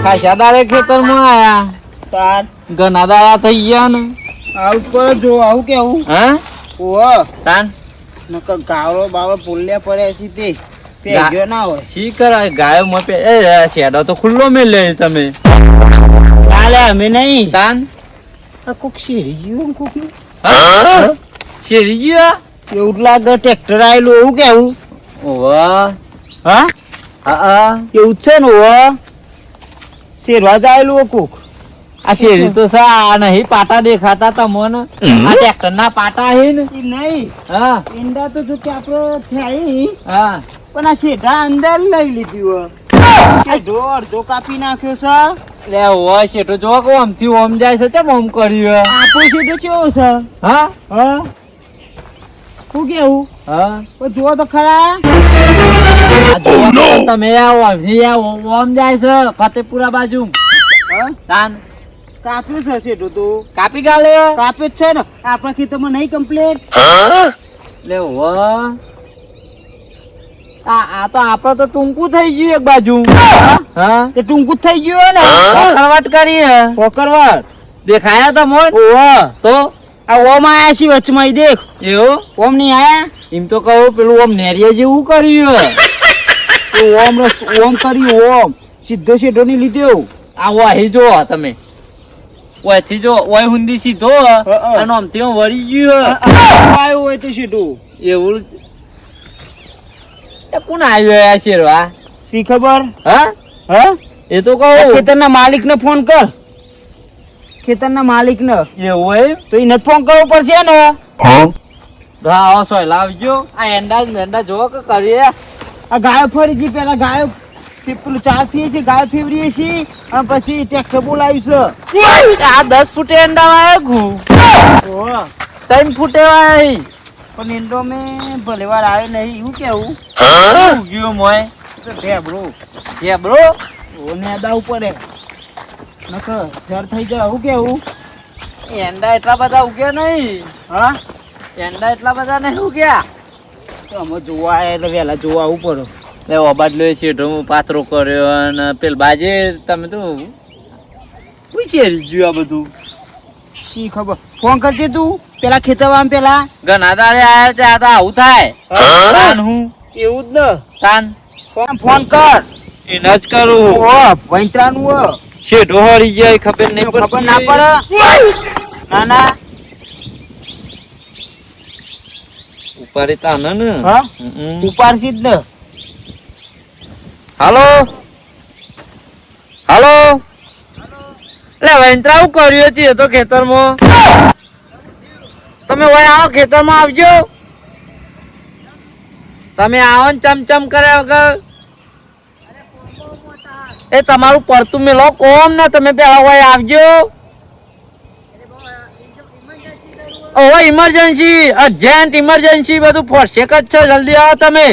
ખાસા દાડે ખેતરમાં આયા તાર ઘણા દાડા થઈ ગયા ને આવું પર જો આવું કેવું હા ઓહ તાન નકર ગાવડો બાવડો પોલ્યા પડ્યા છે તે પેગ્યો ના હોય શી કરાય ગાયો મપે એ શેડો તો ખુલ્લો મેલે તમે કાલે અમે નહીં તાન આ કોક શેરી ગયું કોક હા શેરી ગયો એવું જ લાગે ટ્રેક્ટર આવેલું એવું કેવું ઓવા હા હા એવું જ છે ને ઓહ શેરવા જ આવેલું કોક આ શેરી તો સા નહીં પાટા દેખાતા તમને આ ટ્રેક્ટર ના પાટા હે ને ઈ નહીં હા ઈંડા તો જો કે આપણે થઈ હા પણ આ શેઢા અંદર લઈ લીધી હો શેઢો અડધો કાપી નાખ્યો છે લે ઓ શેઠો જો કો આમથી ઓમ જાય છે ચમ ઓમ કર્યું આપણો શેઢો કેવો છે હા હા શું કેવું હા પણ જુઓ તો ખરા આ જુઓ તો તમે આવો ઓમ જાય છે ફતેપુરા બાજુ હા તાન કાપ્યું છે શેઢો તો કાપી ગાલે કાપ્યો જ છે ને આપણા ખેતરમાં નહીં કમ્પ્લીટ લે ઓ આ તો આપડે તો ટૂંકું થઈ ગયું એક બાજુ હા તે ટૂંકું જ થઈ ગયું ને કરવાટ કરી પોકરવાટ દેખાયા તો મોન ઓહ તો આ ઓમ આયા છે વચમાં ઈ દેખ એવું ઓમ નહીં આયા એમ તો કહું પેલું ઓમ નેરિયા જેવું કર્યું તો ઓમ કર્યું ઓમ સીધો શેઢો ની લીધો આ વાહી જો તમે ઓયથી જો ઓય હુંદી સીધો અને આમથી આમ વળી ગયું આવ્યો હોય તો શેઢો એવું એ કોણ આવ્યો આ શેરવા શી ખબર હા હા એ તો કહું ખેતરના માલિક ને ફોન કર ખેતરના માલિક ને એવું હોય તો એને ફોન કરવો પડશે ને હા સોય લાવજો આ એંડા જો કે કરીએ આ ગાયો ફરી જી પેલા ગાયો પેલું ચાર થી છે ગાયો ફેવરીએ છીએ અને પછી ટ્રેક્ટર બોલાવ્યું છે આ 10 ફૂટે એંડા વાય ગુ 3 ફૂટે વાય પણ એન્ડો મેં ભલે વાર આવ્યો નહીં એવું કેવું ગયો મોય તો ઢેબરો ઢેબરો ઓ નેદા ઉપર નકર જર થઈ જાય એવું કેવું એંડા એટલા બધા ઉગ્યા નહીં હા એંડા એટલા બધા નહીં ઉગ્યા તો અમે જોવા આવ્યા એટલે વહેલા જોવા આવવું પડે લે ઓબાડલો શેઠો પાત્રો કર્યો અને પેલ બાજે તમે તો પૂછી ગયું આ બધું શી ખબર ફોન કરજે તું પેલા ખેતરમાં પેલા ઘણા દાડે આયા ત્યાં તો આવું થાય તાન હું એવું જ ને તાન ફોન કર એને જ કરું ઓ વૈતરાનું શેઠો હરી જાય ખબર નહીં ખબર ના પડે ના ના ઉપાડી તાન ને હા ઉપાડશી જ ને હાલો હાલો લે વૈંત્રા હું કર્યું છે તો ખેતરમાં તમે વય આવો ખેતરમાં આવજો તમે આવો ને ચમચમ કર્યા વગર એ તમારું પડતું મેલો કોમ ને તમે પેલા વય આવજો ઓહો ઇમરજન્સી અર્જન્ટ ઇમરજન્સી બધું ફોરશેક જ છે જલ્દી આવો તમે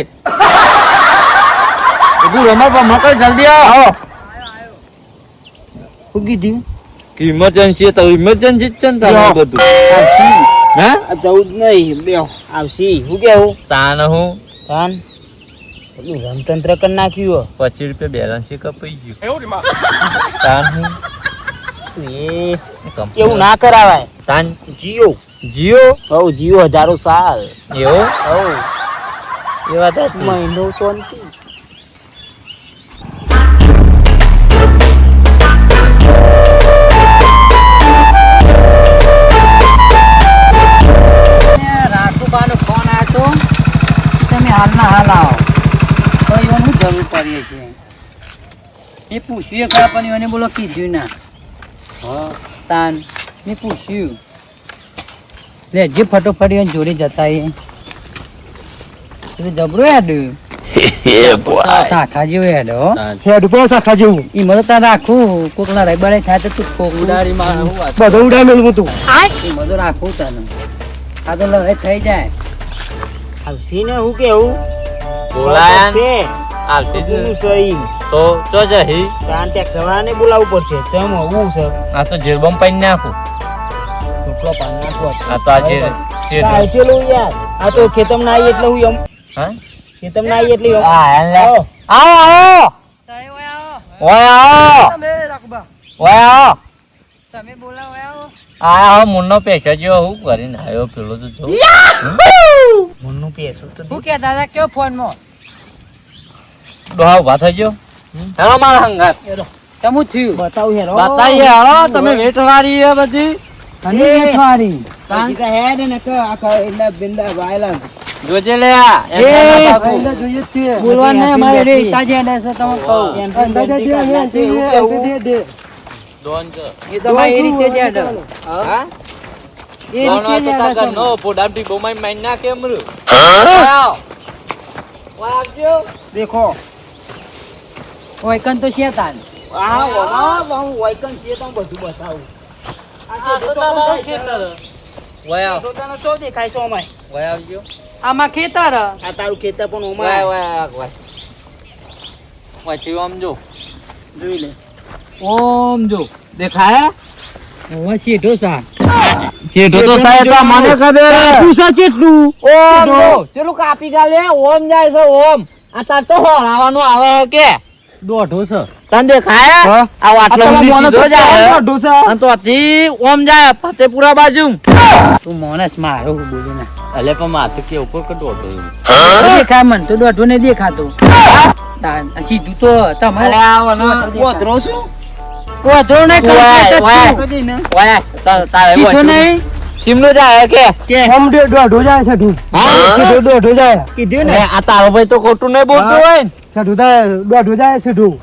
બધું રમા કરી જલ્દી આવો શું કીધું ઇમરજન્સી તો ઇમરજન્સી જ છે ને તમારું બધું હે જવું જ નહીં બે આવશી શું કેવું તાન હું તાન એટલું રમતંત્ર કરી નાખ્યું 25 રૂપિયા બેલેન્સ કપાઈ ગયું તાન હું એ એવું ના કરાવાય તાન જીઓ જીઓ હવ જીઓ હજારો સાલ એવો હવ એ વાત હતી મહિનો શાંતિ રાખુબાનો ફોન આવ્યો તમે હાલના હાલ આવો તો એનું જરૂર પડીએ છે એ પૂછ્યું ખરા પણ એને બોલો કીધું ના હા તાન મેં પૂછ્યું લે જે ફટોફટ એને જોડે જતા એ જબરો હેડ શાખા જેવો હેડ હો હેડ પર શાખા જેવું ઈ મને તાર રાખું કોકના રવિવારે થાય તો તું કોક ઉડાડી માં હું વાત બધું ઉડાઈ મેલું તું ઈ મને રાખું તને આ તો લડાઈ થઈ જાય આવશી ને હું કેવું બોલાયા છે આવતી જ હું સહી તો જો જહી તાન ટ્રેક્ટર વાળાને બોલાવવું પડશે ચમ હું છે આ તો જીરબમ પાઈ નાખું શુક્લો પાન નાખો આ તો આજે ચલો યાર આ તો ખેતમ ના આવી એટલે હું એમ હા ખેતમ ના આવી એટલે આવો આવો ઓય આવો ઓય આવો તમે બોલાવો આવો આ મુન્નો પેશો જેવો હું કરીને આવ્યો પેલો તો જો મનનું પેસું તો શું કે દાદા કયો ફોન માં ડોહા ઉભા થઈ ગયો હેલો મારા હંગાત તમું થયું બતાવું હેરો બતાઈએ હાલો તમે વેટ વાળી છે બધી અને વેઠવારી હે ને કે આ એટલે બિંદા વાયલા જોજે લે આ એમ એ, ના પાકું. એટલે જોઈએ જ છીએ બોલવા નહીં અમારે રે તાજે અડે તમે કહું અંદાજે દે હે દે ડોન છે. એ તો ભાઈ એ રીતે જ અડે હા એ ડોન હોય રીતે તો જ તાર અડે ઘરનો પોડામથી બોમાઈ મારી નાખે એમરું. આવ. વાગજો. દેખો ઓય કન તો શેતાન આ વાહ હું વાયકન છે તો બધું બતાવું આ તો તારા ખેતર. વય આવ. તો તને તો દેખાય છે ઓમાય વય આવજો. આમાં ખેતર આ તારું ખેતર પણ વય ઓમાય વય વય આમ જો જોઈ લે ઓમ જો દેખાય ઓય સીધો સા છેઠો તો સાહેબ આ મને ખબર તું સા ચેટલું ઓમ જો ચેલું કાપી ગાલે ઓમ જાય છે ઓમ આ તાર તો હોરાવાનું આવે કે દોઢો છે તને દેખાય હા. આ વાટલો ઊંધી સીધો જાય ઢોસા અને તો અતિ ઓમ જાય ફતેપુરા બાજુ તું માણસ મારો હું બોલું ના અલે પણ માથું કે ઉપર કે દોઢો દેખાય મન તો દોઢો ને દેખાતો સીધું તો તમારે અલે આવો ને ઓતરો શું દોઢો ને ઓય, ઓય. કદી ને ઓય તારે સીધો નહીં સિમનો જાય કે કે હમ દોઢો જાય છે ઢૂ હા દોઢો જાય કીધું ને આ તારો ભાઈ તો ખોટું નહીં બોલતો હા. હોય ને દોઢો જાય દોઢો જાય છે ઢૂ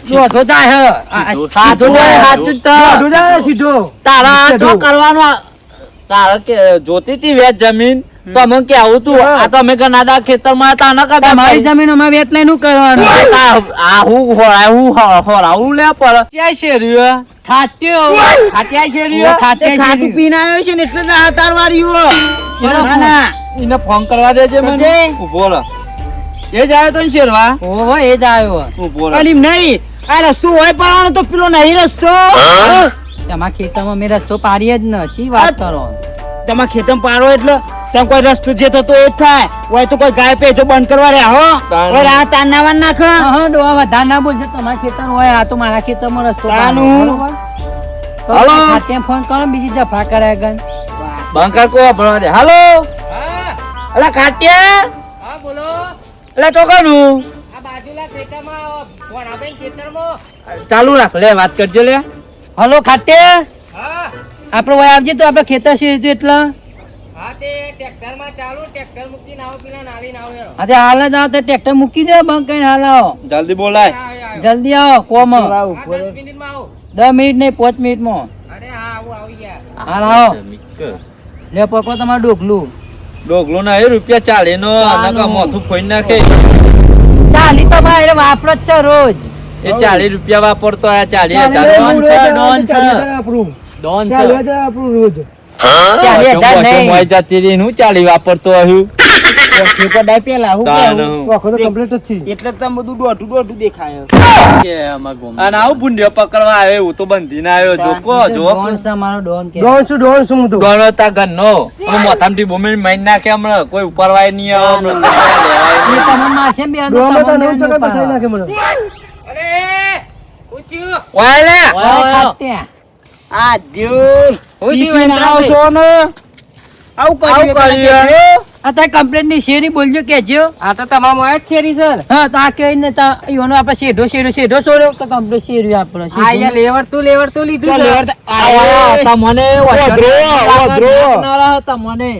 દોઢો જાય સાચું જાય સાચું જ તો. દોઢો જાય સીધો તારા સીધો. જો કરવાનું તારા કે જોતી હતી વેચ જમીન તો અમે કેવું તું હા. આ તો અમે ગનાદા ખેતરમાં હતા ન કરતા તમારી જમીન અમે વેચ લઈને શું કરવાનું આ હું હોરાય હું હોરાવું લે પર ક્યાં શેરીઓ ખાટ્યો ખાટ્યા શેરીઓ ખાટ્યા એ ખાટું શેરી. પીને આવ્યો છે ને એટલે ના તારવારીઓ બરાબર. એને ફોન કરવા દેજે મને સમજે? ઉભો રહો એ જ આવ્યો તો ને શેરવા ઓહો એ જ આવ્યો ઉભો રહો પણ એમ નહીં આ રસ્તો હોય પણ તો પેલો નહીં રસ્તો તમારા ખેતરમાં મેં રસ્તો પાડીએ જ નથી વાત કરો તમારા ખેતરમાં પાડો એટલે તમે કોઈ રસ્તો જે થતો એ જ થાય હોય તો કોઈ ગાય પેજો બંધ કરવા રહ્યા હો તાનું. કોઈ રાહ તાન નાવા નાખ હા ડોહા વધારે ના બોલશે તમારા ખેતર હોય આ તો મારા ખેતરમાં રસ્તો તાનું. પાડો, બરોબર? હલો. તો ખાતે ફોન કરો બીજી જફા કરે ગન બંકર કો ભરવા દે હાલો અલા ખાટ્યા હા બોલો અલા ચોકાનું આ બાજુના ખેતરમાં ફોન આપે ખેતરમાં ચાલુ રાખ લે વાત કરજે લે હલો ખાતે હા આપડે વય આવજે તો આપડે ખેતર છે એટલે હા તે ટ્રેક્ટર માં ચાલુ ટ્રેક્ટર મૂકીને આવો પેલા નાલી ના આવો આજે હાલ જ આવો તો ટ્રેક્ટર મૂકી દે બંધ કરીને હાલ આવો જલ્દી બોલાય જલ્દી આવો કોમ હા 10 મિનિટમાં આવો 10 મિનિટ નહીં 5 મિનિટમાં અરે હા આવું આવી ગયા હાલ આવો લે પકડો તમારું ડોકલું ડોગલો ના એ રૂપિયા ચાલે નો નકા મોથું ફોઈ નાખે ચાલી તો ભાઈ વાપરો જ છે રોજ એ 40 રૂપિયા વાપરતો આ 40 ડોન છે, ડોન છે. આપણું ડોન છે ચાલ્યા જાય આપણું રોજ 40,000 નહીં મોય જતી રહી હું 40 વાપરતો આવ્યું ખેતર ડાય પેલા હું તાનું. કેવું? આખો તો complete જ છે એટલે જ તમે બધું દોઢું દેખાય અને આવું ભૂંડિયો પકડવા આવ્યો એવું તો બંધી ના આવ્યો જોકો જો ડોન છે મારો ડોન કે ડોન શું હું ગણો તા ગણનો અમે મોથામથી બોમી મારી નાખે હમણાં કોઈ ઉપરવાય નહીં આવે હમણાં લેવાય એ તમે માસે બે આનું તમને નહીં પાડો. અરે પૂછ્યું ઓય લે ઓય, ઓય, ઓય. આ દ્યો ઓય, પીને ઓય, આવો છો ને આવું કર્યું કર્યું. આ તારી કમ્પ્લેટ ની શેરી બોલજો કેજો આ તો તમારા મોય જ છેરી સર હા તો આ કઈ ને તા ઈવાનો આપણે શેઢો છોડ્યો તો કમ્પ્લેટ શેરી આપણો આ અહીંયા લેવડતું લીધું તો છે. લેવડ તમને તમને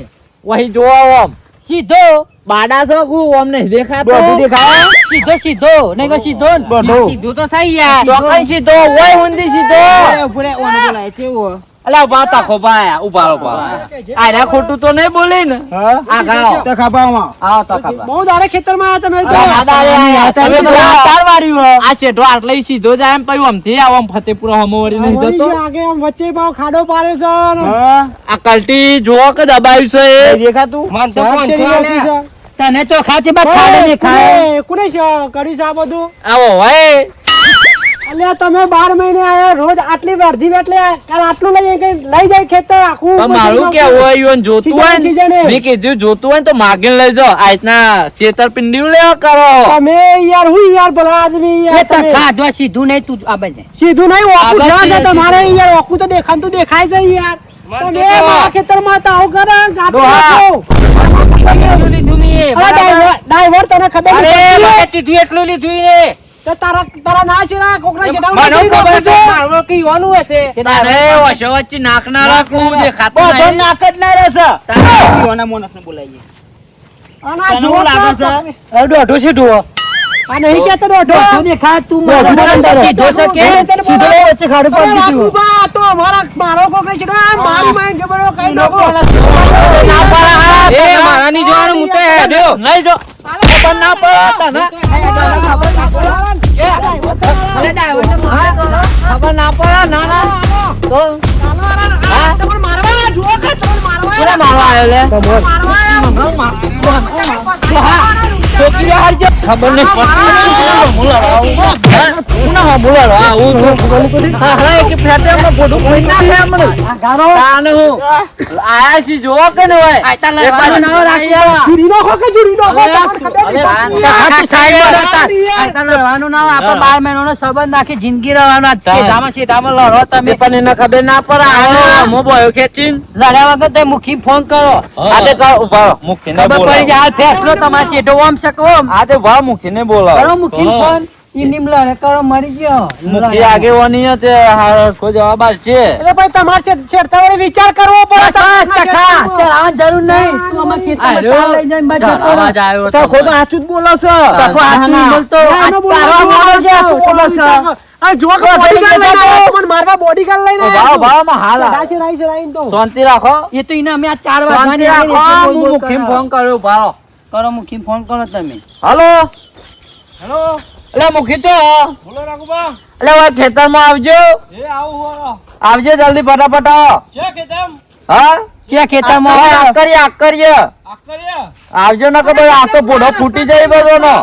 વહી જોવા ઓમ સીધો બાડા છો કુ ઓમ નહીં દેખાતો દોઢું દેખાય સીધો નહીં કે સીધો ને. દોઢું. સીધું તો સહી યાર ચોકન સીધો ઓય હુંદી સીધો ઉપરે ઓને બોલાય કેવું અલા ઉભા તાકો ભાઈ ઉભા ઉભા આયા ખોટું તો નહીં બોલે ને હા આ ગાઓ તો ખાપામાં આવો તાકા બા બહુ દાડે ખેતરમાં તમે તમે તો તાર વાર્યું આ છેડો આટલે સીધો જાય એમ પછી આમથી આવો આમ ફતેપુરા હમોવરી નહીં જતો આગે આમ વચ્ચે ભાવ ખાડો પાડે છે આ કલટી જોવો કે દબાવ્યું છે એ દેખાતું મન તો કોણ છે આલે? તને તો ખાચી બાદ ખાડે ને ખાય કોને છે કરી છે આ બધું આવો ભાઈ અલ્યા તમે 12 મહિને આયા રોજ આટલી વર્ધી એટલે કાલ આટલું લઈ જાય ખેતર આખું પણ મારું કેવું હોય ઈવન જોતું હોય ને, સીઝને. મેં કીધું જોતું હોય ને તો માગીને લઈ જાઓ. આ રીતના છેતરપિંડી લેવા કરો. તમે યાર હું યાર ભલા આદમી એ યાર તો તમે. ખાધવા સીધું નહીં તું આ બાજુ. સીધું નહીં ઓકું આ જ્યાં છે બાજુ તમારે સીધું. યાર ઓકું તો દેખાતું દેખાય છે યાર તમે તો મારા ખેતરમાં તો આવું કરે ગાતું ડોહા. રાખો. લીધું મેં, અરે બરાબર? ડ્રાઈવર તને ખબર અરે નથી મારે તીધું એટલું લીધું ઈ. તો તારા ના છે ના કોકના મને જેટામાં ખબર નથી છે, નાખું છું. મારવા કઈ વાનું હશે. તારે વચ્ચે વચ્ચે નાખનારા કું દેખાતું બધો નહીં. નાક જ ના રહેશે. ઓના મોનસને બોલાવીએ. અને આ તને જુઓ હું લાગે તો- છે? દોઢો છે ડોહો. આ નહીં કહેતો દોઢો. બધું દેખાય તું દોઢો મારા અંદર. સીધો તો કે તને સીધો બોલાવો. વચ્ચે ખાડું અરે પડી દીધું. રાખુબા, તો મારો કોકને છેડા મારી માઈન ખબર હોય કઈ નાખો. એ મારા ની જોવાનું હું તો હેડ્યો. નહીં જો. ખબર ના પડે તને. અરે ડાયવરને માર કરો. ખબર ના પડે. ના ના. તો તમને મારવા જુઓ કે તમને મારવા કોને મારવા આવ્યો લે? છોકરી હારજે. ખબર નહીં પડતી. હું લડાવું. હું ના હું લડવા. હા હા એક ફેટે માં બોડું કોઈ ના થાય અમને. તાને હું આયા છી જોવો કે ન હોય. આયતા લડવાનું ના રાખ્યા. ચૂરી નાખો કે ચૂરી નાખો તમને ખબર અરે, નહીં. આ તું સાઈડ માં રહેતા. આયતા લડવાનું ના હોય. આપણે 12 મહિનાનો સંબંધ નાખી જિંદગી રહેવાનો. સીધામાં લડો તમે. પણ એને ખબર ના પડે. હું બોયો ખેંચીને. લડ્યા વગર તે મુખી ફોન કરો. આજે કર ઉભા રહો. મૂકીને ખબર પડી બોલાવો. જાય હાલ ફેસલો તમારે સીધો ઓમ શકો ઓમ. આજે ભાવ મૂકીને બોલાવો. કરો મુખી ફોન. ઈનીમ લડે કરો મરી ગયો. મુખી આગેવાની તે કોઈ જવાબ આપશે. એટલે ભાઈ તમારે છેડતા વડે વિચાર કરવો પડે બસ ટકા. ચલાવવાની જરૂર નહીં. તું અમારા ખેતરમાં તાર લઈ જઈને બાજુ જતો રહો. આવ્યો તો ખોટું સાચું જ બોલો છો. ટકો હાથ નહીં બોલતો. ના, ના, બોલો, તારો બોલો, બોલો છે, બોલો, શું બોલો બોલો, છે? બોલો. આ જો કે બોડીગાર્ડ લઈને આવ્યો, મને મારવા બોડીગાર્ડ લઈને ભાવ આવ્યો. ભાવમાં હાલ ચઢા છે, રાઈ છે, રાઈને તો. શાંતિ રાખો. એ તો એને અમે આ 4 શાંતિ વાગવાની આવીને રાખો. એટલે બોલ હું બોલ મુખીને કરો. ફોન કર્યો. ભાવ કરો મુખી ફોન કરો તમે. હાલો. હેલો એટલે મુખી તો બોલો રાખુબા. એટલે ઓય ખેતરમાં આવજો. એ આવું હો. આવજો જલ્દી ફટાફટ આવો. છે કેતમ? હા ક્યાં ખેતરમાં ઓય, આવો? આકરીએ. આકરિયા. આવજો ને કે ભાઈ આ તો પૂઢો ફૂટી જાય બધોનો.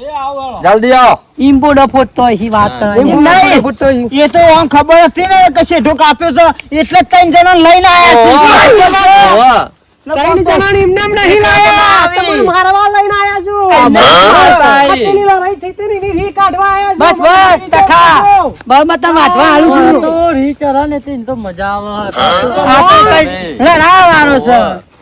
એ આવો હેલો. જલ્દી આવો. ઈંબોડો ફૂટતો હોય છે વાત કરવાની. નહીં, એ તો આમ ખબર હતી ને કે શેઠો કાપ્યો છે એટલે જ 3 જણા લઈને આયા ઓવા. ત્રણ જણાને એમને એમ નહીં લાયા. તમને મારવા લઈને આવ્યા છું. ભાઈ. પેલી લડાઈ થઈ હતી ને એની રી કાઢવા આવ્યા છું. બસ બસ ટકા. બરાબર તમે વાંચવા હાલું છું. તો રી ચરા ને તે તો મજા આવે. આ તો કઈ લડાવવાનો છે.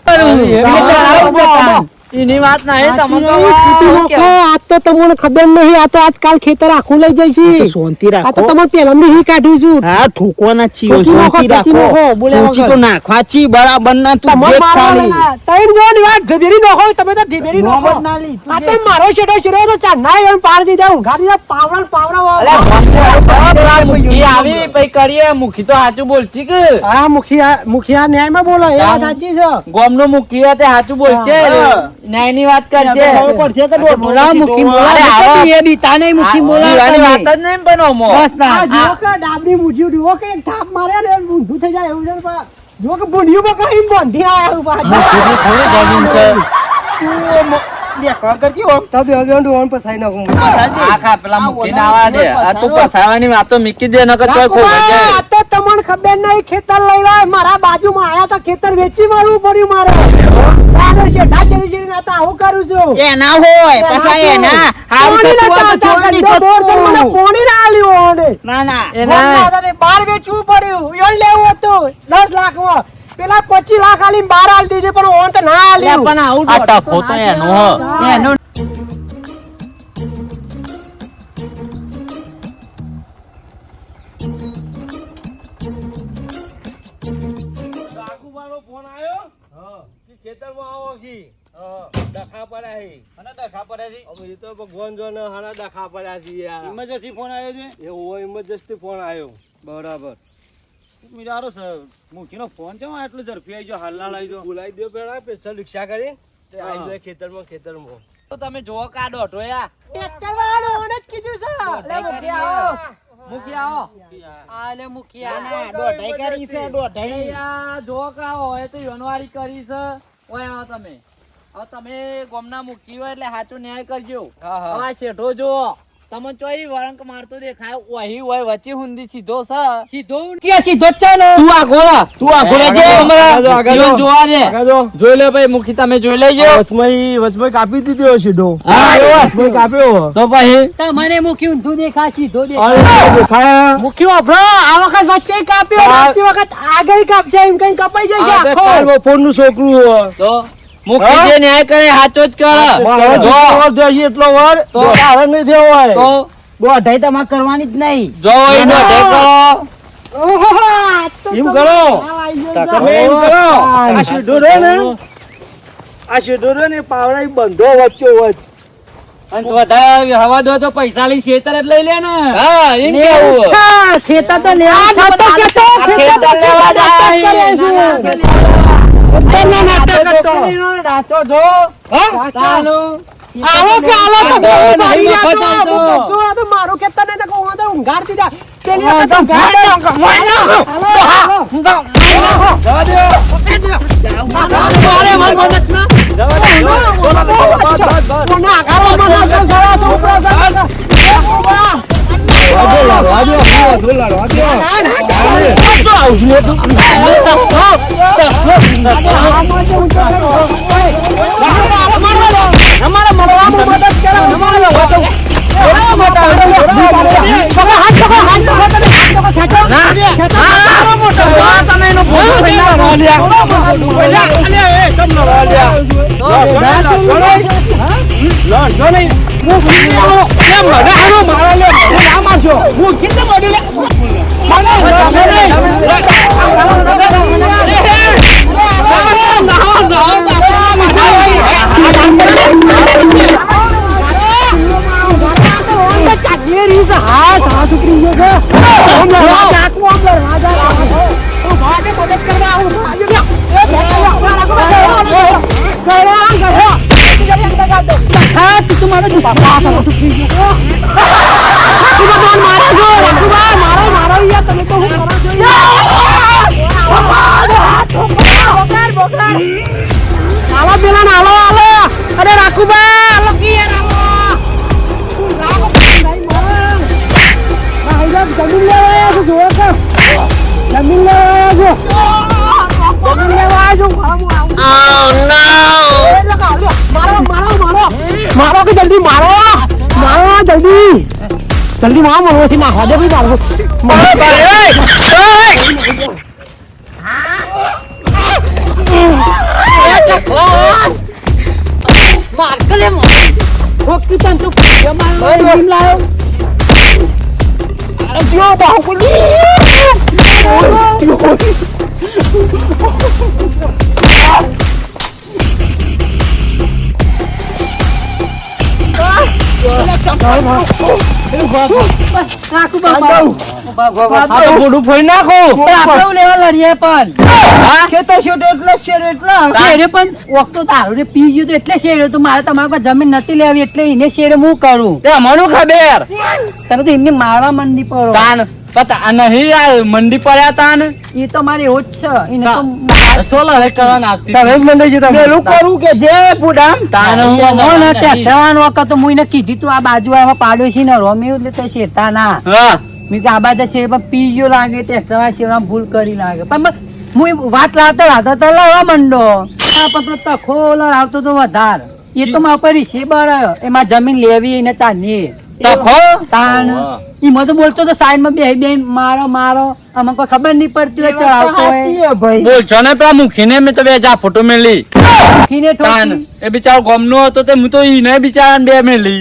એટલે લડાવું જ નતા. એની વાત નહીં તમે તો ખોટું નાખો. આજ તો તમને ખબર નહીં. આ તો આજકાલ ખેતર આખું લઈ જાય છે. શાંતિ આ તો રાખો. તમે પેલા રી કાઢ્યું છું. હા ઠોકવાના છીએ, ઠોકી નાખો, શાંતિ ઠોકી રાખો. નાખો, બોલ્યા ઊંચી વગર. તો નાખવા છી બરાબર ના તું તમારે દેખ મારવા ખાલી. લઈને આવ્યા. ત્રણ જણની વાત ધબેરી નાખો. તમે તો ધબેરી નોમ નાખો. જ ના લી, તું આ તો મારો શેઠો શેઠો તો ચાંદના એમ પાડી દીધા. ઊંઘા દીધા. પાવડા ને પાવડા મુખી આવી પછી કરીએ. મુખી તો સાચું બોલছি કે હા મુખિયા ન્યાયમાં બોલો એ વાત સાચી છે. ગોમનો મુખી તે સાચું બોલશે. હા. ન્યાયની વાત કરશે. ખબર પડશે કે દોઢો બોલાવો મુખી બોલાવો. અરે આવો. તમે એ બીતા નહીં મુખી બોલાવો દીવાની વાત તમે. જ નહીં બનાવો. બસ ના. આ જુઓ કે ડાબરી મૂછ્યું જુઓ કે એક થાપ મારે ને ઊંધું થઈ જાય એવું છે ને પા. જુઓ કે ભૂંડિયું માં કઈ બાંધી આયા હું પાછો. મુખીની થોડી જમીન છે. દેખવા કરતી હો. તબે હવે ઓન ઓન પસાઈ નાખું. આખા પેલા મુખીને આવા દે. આ તું પસાવાની વાતો મીકી દે નકર તોય કોઈ રાખો, વજે. આ તો તમને ખબર નહીં. ખેતર લઈ લો. મારા બાજુમાં આયા તો ખેતર વેચી મારવું પડ્યું મારે. આનો શેઠા ચેરી ચેરી નાતા આવું કરું છું. એના હોય પછી એના આવું પોણી થતું નતા હોય તો આવતા. ચોરી ગંદો બોર છે, મને થતું. પોણી ના આલ્યું ઓને. ના ના એના ગોમના હતા તે બાર વેચવું પડ્યું. એલ લેવું હતું 10 લાખમાં. પેલા 25 લાખ આલીને બાર આલી દીધી પણ ઓન તો ના આલ્યું. પણ આવું આ ટકો તો એનો હ. એનો રાખુબાનો ફોન આવ્યો કે ખેતરમાં આવો કી ડખા પડ્યા હે અને ડખા પડ્યા છે હવે એ તો ભગવાન જો ને હાના ડખા પડ્યા છે યાર ઇમરજન્સી ફોન આવ્યો છે એ હોય ઇમરજન્સી ફોન આવ્યો બરાબર મીરારો સર મુખીનો ફોન છે આટલું ઝડપી આવી જો હાલના લઈ જો બોલાવી દો પેલા સ્પેશિયલ રિક્ષા કરી તે આવી જાય ખેતરમાં તો તમે જોવો કા દોઢો યા. ટ્રેક્ટર વાળાને ઓને જ કીધું છે. લે મુખી આવો. મુખી આવો. આલે મુખી આ ના દોઢાઈ કરી છે દોઢાઈ યા જોવો કા હોય તો યોનવારી કરી છે. ઓય આવો તમે. હવે તમે ગોમના મુખી હોય એટલે સાચો ન્યાય કરજો. હા હા હવે આ શેઠો જોવો. તમે ચોઈ વળંક મારતો દેખાય વહી હોય વચ્ચે હુંદી સીધો છે સીધો કે સીધો જ છે ને તું આ ઘોડા જે અમારા જીવન જોવા દે જોઈ લે ભાઈ મુખી તમે જોઈ લેજો વચમાં કાપી દીધો સીધો હા વચમાં કાપ્યો તો પછી તમને મુખી ઊંધું દેખાય સીધો અરે દેખાય દેખાય મુખ્ય વાપરો આ વખત વચ્ચે કાપ્યો હા. આવતી વખત આગળ કાપશે એમ કઈ કપાઈ જાય છે આખો. ફોન નું છોકરું હોય. તો મુખી જે ન્યાય કરે સાચો જ કરે મારો જો વર જશે એટલો વર તો તારે નહીં થયો હોય તો દોઢાઈ તમારે કરવાની જ નહીં. જો એનો ઢેકો ઓહો, આ તો એમ તમે કરો. આવા આવી તમે એમ કરો આ સીધો રે ને આ સીધો રે ને પાવડા બંધો વચ્ચો વચ અને તો વધારે હવા દો તો પૈસા લઈ શેતર જ લઈ લે ને હા એમ કેવું હા, ખેતર તો લેવા આ છે, નતો પણ કેતો, આ ખેતર લેવા જાય. ખેતરના નાટક કરતો. રાતો જો તાનું. આવો કે આલો તો બહુ મારી નહીં, નાખો. મફત આવતો. હું કહું છું, આ તો મારું ખેતર નહીં નખો, હું તો ઊંઘાડ દીધા. પેલી હા, વખત તો ઊંઘાડ દે. હાલો, હાલો. જવા દો મારે મન મદદ ના. કોના આઘાડામાં નાખો, જરા છોકરો, જરા. એ બાબા. આમાં જે ઊંચો કર્યો. ઓય, મારવા દો. અમારે મળવામાં મદદ કરો. અમારે દો. અરે રાખુબા આલો કી યાર આલો જમીન લેવા આવ્યા છો જોવો તો જમીન લેવા આવ્યા છો જમીન લેવા આવ્યા છો મારો મારો મારો મારો કે જલ્દી મારો મારો જલ્દી જલ્દી મારો મારો થી નાખવા દે ભાઈ મારો બોડું ફોઈ નાખો આપણે લેવા લડીએ પણ ખેતર છોટો એટલો શેર એટલો શેરે પણ વખતો દારૂ ને પી ગયું તો એટલે શેરે તો મારે તમારા પાસે જમીન નથી લેવી એટલે એને શેરે હું કરું તે મને ખબર તમે તો એમને મારવા મંડી પડો તાન પતા નહીં આ મંડી પડ્યા તાન એ તો મારે એવું જ છે એને તો સોલા રે કરવાના આવતી તમે જ મંડાઈ જતા પેલું કરું કે જે પુડામ તાન વખત તો હું એને કીધું તું આ બાજુ આમાં પાડ્યો છે ને રોમ્યું એટલે તે શેરતા ના હા મેં આ બાજુ શેર પણ પી ગયો લાગે ટ્રેક્ટર શેરમાં ભૂલ કરી લાગે પણ હું વાત લાવતો તો લાવવા મંડો પણ તખો લાવતો તો વધારે એ તો મારા પર છે બરાબર એમાં જમીન લેવી એને ચાની તખો તાન ઈમાં તો બોલતો તો સાઈડ માં બે બેન મારો મારો અમને કોઈ ખબર નહીં પડતી હોય ચડાવતો હોય ભાઈ બોલ છો ને પેલા મુખીને મેં તો બે જા ફોટો મેલી ખીને તાન ઠોકી એ બિચારો ગમનો હતો તે હું તો ઈ ને બિચારા બે મેલી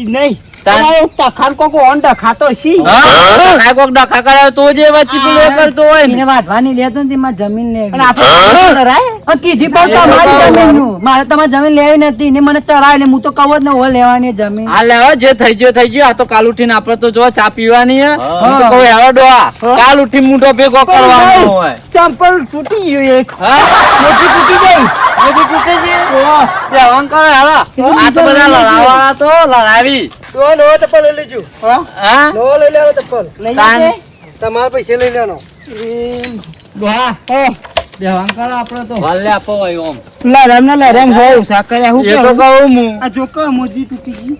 નહીં તાન તખાર કોકો ઓન ડખાતો છી હા કાઈ કોક ડખા કરાવે તો જે વચ્ચે પેલો કરતો હોય ને એને વાંધવાની લેતો ને તેમાં જમીન લેવી અને આપણે રાય કીધી પણ તમારી જમીન નું મારે તમારે જમીન લેવી નથી ને મને ચડાવે ને હું તો કહું જ ને હો લેવાની જમીન આ લેવા જે થઈ ગયો આ તો કાલ ઉઠીને આપડે તો જો ચા પીવાની હે હું તો કહું હેરો ડોહા કાલ ઉઠી મૂઠો ભેગો કરવાનો હોય ચંપલ તૂટી ગયું એક હા મોટી તૂટી ગઈ મોટી તૂટે છે તે અંકલ હેરો આ તો બધા લડાવા તો લડાવી તો નો ચપ્પલ લઈ લેજો હા નો લઈ લેવાનો ચપ્પલ લઈ તાન. જશે? તમારા પૈસે લઈ લેવાનો ડોહા બે અંકલ આપડે તો ભલે આપો હોય ઓમ લરમ ને લરમ હોય ઉસા કર્યા હું એ તો કહું હું આ જો કે મોજી તૂટી ગઈ